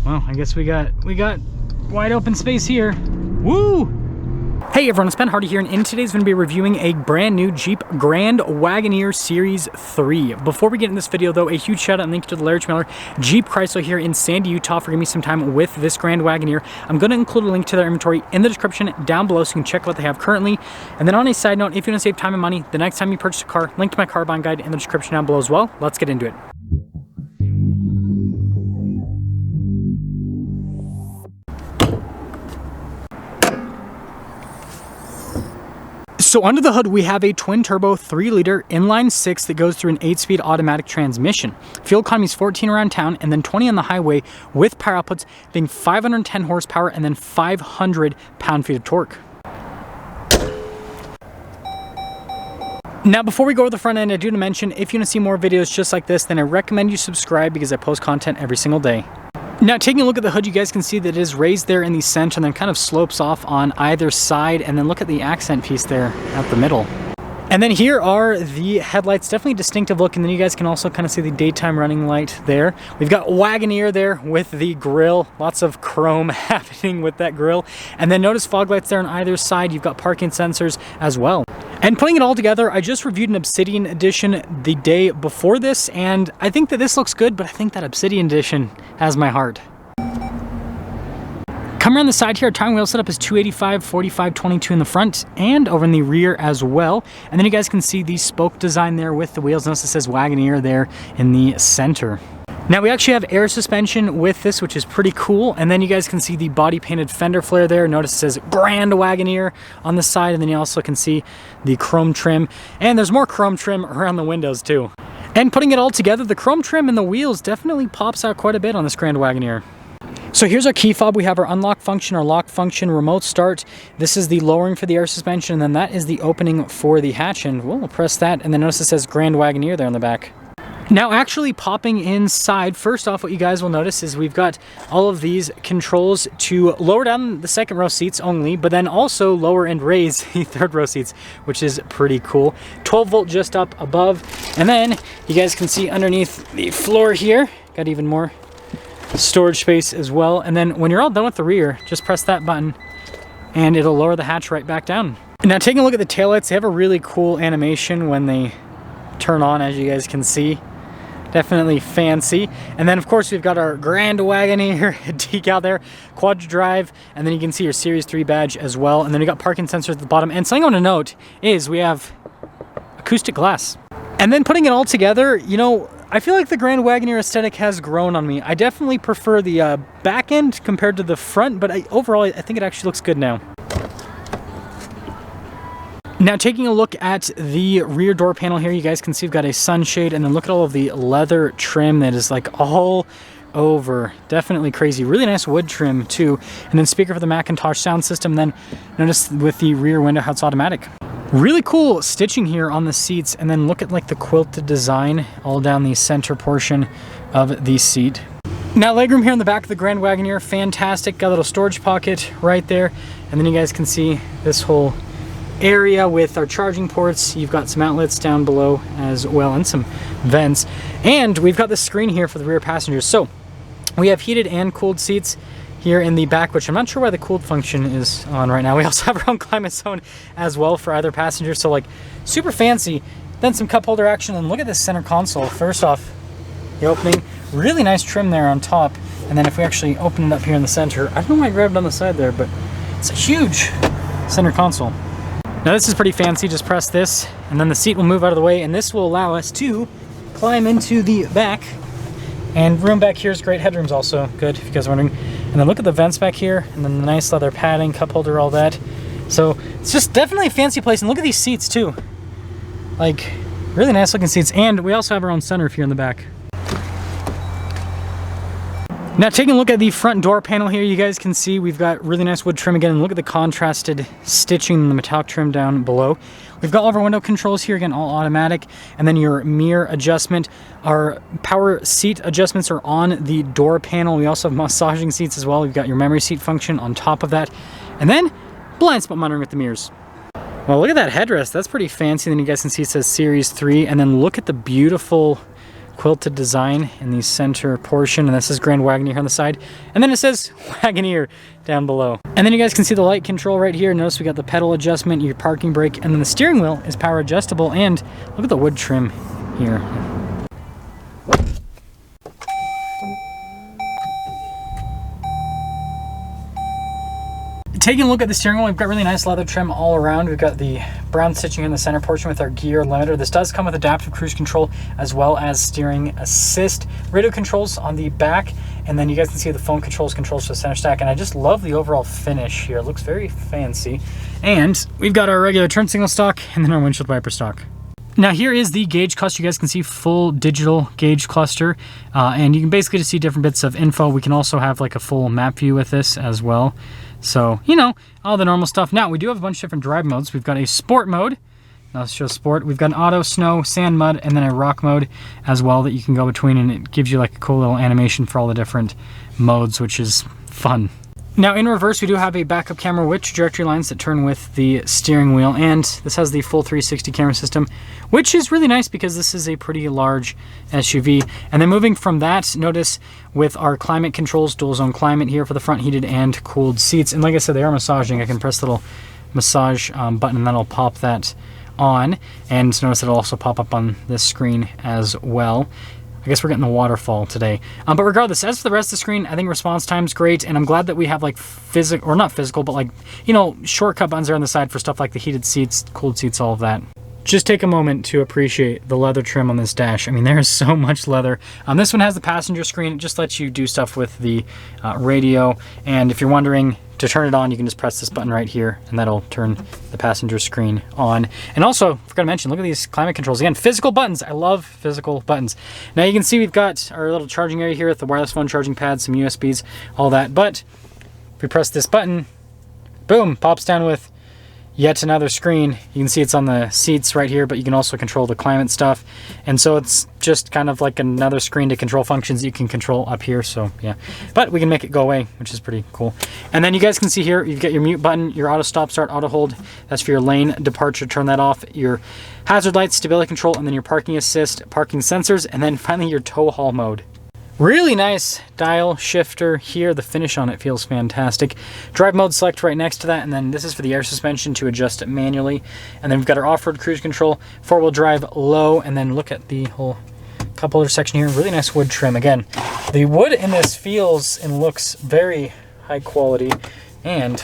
Well, I guess we got wide open space here. Woo! Hey everyone, it's Ben Hardy here, and in today's going to be reviewing a brand new Jeep Grand Wagoneer Series 3. Before we get in this video though, a huge shout out and thank you to the Larry Miller Jeep Chrysler here in Sandy, Utah for giving me some time with this Grand Wagoneer. I'm going to include a link to their inventory in the description down below so you can check out what they have currently. And then on a side note, if you want to save time and money, the next time you purchase a car, link to my car buying guide in the description down below as well. Let's get into it. So under the hood, we have a twin-turbo 3-liter inline-6 that goes through an 8-speed automatic transmission. Fuel economy is 14 around town and then 20 on the highway, with power outputs being 510 horsepower and then 500 pound-feet of torque. Now, before we go to the front end, I do want to mention, if you want to see more videos just like this, then I recommend you subscribe because I post content every single day. Now, taking a look at the hood, you guys can see that it is raised there in the center and then kind of slopes off on either side, and then look at the accent piece there at the middle. And then here are the headlights, definitely a distinctive look, and then you guys can also kind of see the daytime running light there. We've got Wagoneer there with the grille, lots of chrome happening with that grille. And then notice fog lights there on either side. You've got parking sensors as well. And putting it all together, I just reviewed an Obsidian edition the day before this, and I think that this looks good, but I think that Obsidian edition has my heart. Come around the side here, our tire wheel setup is 285, 45, 22 in the front and over in the rear as well. And then you guys can see the spoke design there with the wheels. Notice it says Wagoneer there in the center. Now we actually have air suspension with this, which is pretty cool. And then you guys can see the body painted fender flare there. Notice it says Grand Wagoneer on the side. And then you also can see the chrome trim. And there's more chrome trim around the windows too. And putting it all together, the chrome trim and the wheels definitely pops out quite a bit on this Grand Wagoneer. So here's our key fob. We have our unlock function, our lock function, remote start. This is the lowering for the air suspension, and then that is the opening for the hatch. And we'll press that, and then notice it says Grand Wagoneer there on the back. Now, actually popping inside, first off, what you guys will notice is we've got all of these controls to lower down the second row seats only, but then also lower and raise the third row seats, which is pretty cool. 12 volt just up above. And then you guys can see underneath the floor here, got even more storage space as well. And then when you're all done with the rear, just press that button and it'll lower the hatch right back down. Now, taking a look at the taillights, they have a really cool animation when they turn on, as you guys can see. Definitely fancy. And then of course we've got our Grand Wagoneer decal there, quad drive, and then you can see your Series 3 badge as well. And then we got parking sensors at the bottom. And something I want to note is we have acoustic glass. And then putting it all together, you know, I feel like the Grand Wagoneer aesthetic has grown on me. I definitely prefer the back end compared to the front, but overall I think it actually looks good now. Now, taking a look at the rear door panel here, you guys can see we've got a sunshade, and then look at all of the leather trim that is like all over. Definitely crazy. Really nice wood trim too. And then speaker for the Macintosh sound system. Then notice with the rear window how it's automatic. Really cool stitching here on the seats, and then look at like the quilted design all down the center portion of the seat. Now, legroom here in the back of the Grand Wagoneer, fantastic. Got a little storage pocket right there, and then you guys can see this whole area with our charging ports. You've got some outlets down below as well and some vents, and we've got this screen here for the rear passengers. So we have heated and cooled seats here in the back, which I'm not sure why the cooled function is on right now. We also have our own climate zone as well for either passenger, so like super fancy. Then some cup holder action, and look at this center console. First off, the opening, really nice trim there on top, and then if we actually open it up here in the center, I don't know why I grabbed it on the side there, but it's a huge center console. Now this is pretty fancy. Just press this and then the seat will move out of the way, and this will allow us to climb into the back. And room back here is great. Headroom's also good, if you guys are wondering. And then look at the vents back here, and then the nice leather padding, cup holder, all that. So it's just definitely a fancy place. And look at these seats too. Like, really nice looking seats. And we also have our own sunroof here in the back. Now, taking a look at the front door panel here, you guys can see we've got really nice wood trim again, and look at the contrasted stitching and the metallic trim down below. We've got all of our window controls here, again, all automatic, and then your mirror adjustment. Our power seat adjustments are on the door panel. We also have massaging seats as well. We've got your memory seat function on top of that, and then blind spot monitoring with the mirrors. Well, look at that headrest. That's pretty fancy. And then you guys can see it says Series 3, and then look at the beautiful quilted design in the center portion, and this is Grand Wagoneer here on the side, and then it says Wagoneer down below. And then you guys can see the light control right here. Notice we got the pedal adjustment, your parking brake, and then the steering wheel is power adjustable, and look at the wood trim here. Taking a look at the steering wheel, we've got really nice leather trim all around. We've got the brown stitching in the center portion with our gear limiter. This does come with adaptive cruise control as well as steering assist. Radio controls on the back, and then you guys can see the phone controls for the center stack. And I just love the overall finish here. It looks very fancy. And we've got our regular turn signal stock and then our windshield wiper stock. Now here is the gauge cluster. You guys can see full digital gauge cluster, and you can basically just see different bits of info. We can also have like a full map view with this as well. So, you know, all the normal stuff. Now, we do have a bunch of different drive modes. We've got a sport mode. Now, let's show sport. We've got an auto, snow, sand, mud, and then a rock mode as well that you can go between, and it gives you like a cool little animation for all the different modes, which is fun. Now, in reverse, we do have a backup camera with trajectory lines that turn with the steering wheel, and this has the full 360 camera system, which is really nice because this is a pretty large SUV. And then moving from that, notice with our climate controls, dual zone climate here for the front heated and cooled seats. And like I said, they are massaging. I can press the little massage button and that'll pop that on. And notice it'll also pop up on this screen as well. I guess we're getting the waterfall today. But regardless, as for the rest of the screen, I think response time's great, and I'm glad that we have like physical, or not physical, but like, you know, shortcut buttons are on the side for stuff like the heated seats, cooled seats, all of that. Just take a moment to appreciate the leather trim on this dash. I mean, there is so much leather. This one has the passenger screen. It just lets you do stuff with the radio, and if you're wondering to turn it on, you can just press this button right here, and that'll turn the passenger screen on. And also, forgot to mention, look at these climate controls. Again, physical buttons. I love physical buttons. Now you can see we've got our little charging area here with the wireless phone charging pad, some USBs, all that. But if we press this button, boom, pops down with yet another screen. You can see it's on the seats right here, but you can also control the climate stuff. And so it's just kind of like another screen to control functions you can control up here. So yeah, but we can make it go away, which is pretty cool. And then you guys can see here, you've got your mute button, your auto stop, start, auto hold. That's for your lane departure, turn that off. Your hazard lights, stability control, and then your parking assist, parking sensors, and then finally your tow haul mode. Really nice dial shifter here. The finish on it feels fantastic. Drive mode select right next to that, and then this is for the air suspension to adjust it manually. And then we've got our off-road cruise control, four-wheel drive low, and then look at the whole cup holder section here. Really nice wood trim. Again, the wood in this feels and looks very high quality. And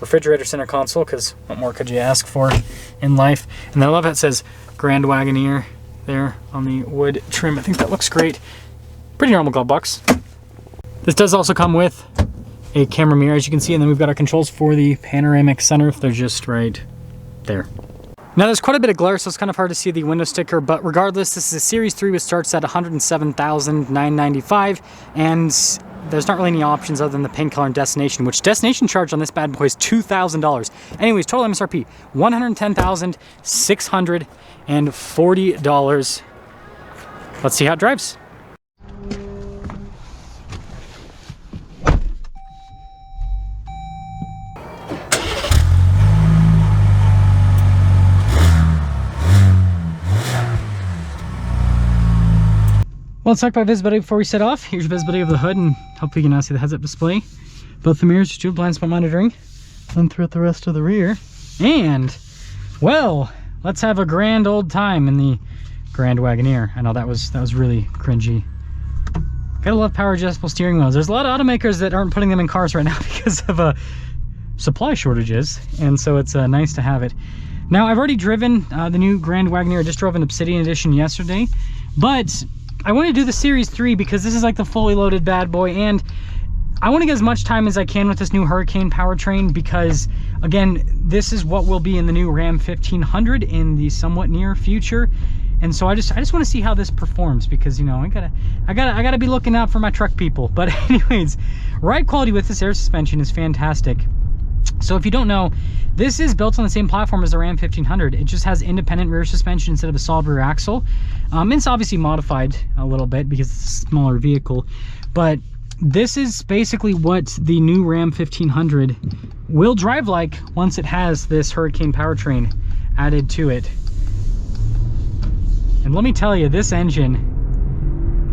refrigerator center console, because what more could you ask for in life? And then I love how it says Grand Wagoneer there on the wood trim. I think that looks great. Pretty normal glove box. This does also come with a camera mirror, as you can see, and then we've got our controls for the panoramic sunroof. They're just right there. Now there's quite a bit of glare, so it's kind of hard to see the window sticker, but regardless, this is a Series 3 which starts at $107,995, and there's not really any options other than the paint color and destination, which destination charge on this bad boy is $2,000. Anyways, total MSRP, $110,640. Let's see how it drives. Well, let's talk about visibility before we set off. Here's your visibility of the hood, and hopefully you can now see the heads-up display. Both the mirrors, just do blind spot monitoring, and throughout the rest of the rear. And, well, let's have a grand old time in the Grand Wagoneer. I know that was really cringy. Gotta love power adjustable steering wheels. There's a lot of automakers that aren't putting them in cars right now because of supply shortages, and so it's nice to have it. Now, I've already driven the new Grand Wagoneer. I just drove an Obsidian Edition yesterday, but I want to do the Series 3 because this is like the fully loaded bad boy, and I want to get as much time as I can with this new Hurricane powertrain because, again, this is what will be in the new Ram 1500 in the somewhat near future. And so I just want to see how this performs because, you know, I gotta be looking out for my truck people. But anyways, ride quality with this air suspension is fantastic. So if you don't know, this is built on the same platform as the Ram 1500. It just has independent rear suspension instead of a solid rear axle. It's obviously modified a little bit because it's a smaller vehicle, but this is basically what the new Ram 1500 will drive like once it has this Hurricane powertrain added to it. And let me tell you, this engine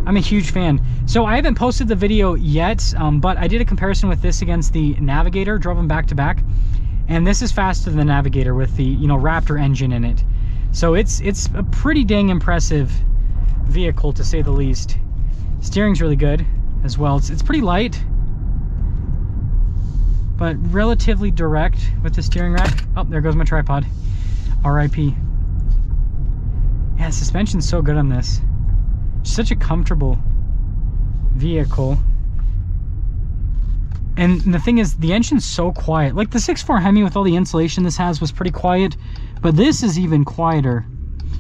I'm a huge fan. So I haven't posted the video yet, but I did a comparison with this against the Navigator, drove them back to back, and this is faster than the Navigator with the, you know, Raptor engine in it. So it's a pretty dang impressive vehicle, to say the least. Steering's really good as well. It's pretty light, but relatively direct with the steering rack. Oh, there goes my tripod. RIP. Yeah, the suspension's so good on this. Such a comfortable vehicle. And the thing is, the engine's so quiet. Like the 6.4 Hemi with all the insulation this has was pretty quiet, but this is even quieter.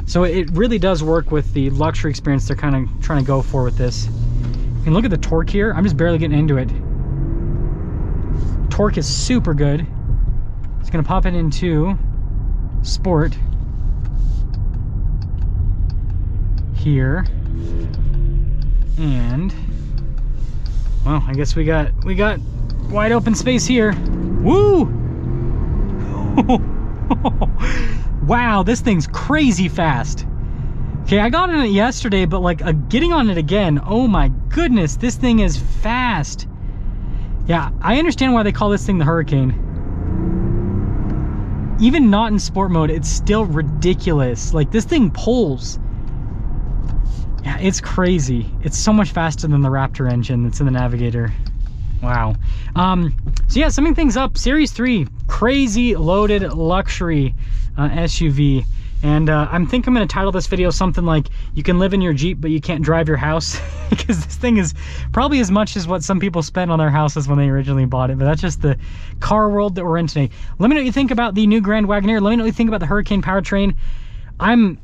So it really does work with the luxury experience they're kind of trying to go for with this. And look at the torque here. I'm just barely getting into it. Torque is super good. It's gonna pop it into sport here. And well, I guess we got wide open space here. Woo! Wow, this thing's crazy fast. Okay, I got on it yesterday, but like getting on it again, oh my goodness, this thing is fast. Yeah, I understand why they call this thing the Hurricane. Even not in sport mode, it's still ridiculous. Like, this thing pulls. Yeah, it's crazy. It's so much faster than the Raptor engine that's in the Navigator. Wow. So yeah, summing things up, Series 3, crazy loaded luxury SUV. And I think I'm going to title this video something like, you can live in your Jeep, but you can't drive your house. Because this thing is probably as much as what some people spent on their houses when they originally bought it. But that's just the car world that we're in today. Let me know what you think about the new Grand Wagoneer. Let me know what you think about the Hurricane powertrain. I'm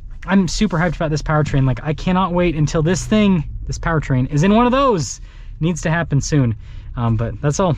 super hyped about this powertrain. Like, I cannot wait until this powertrain is in one of those. Needs to happen soon. But that's all.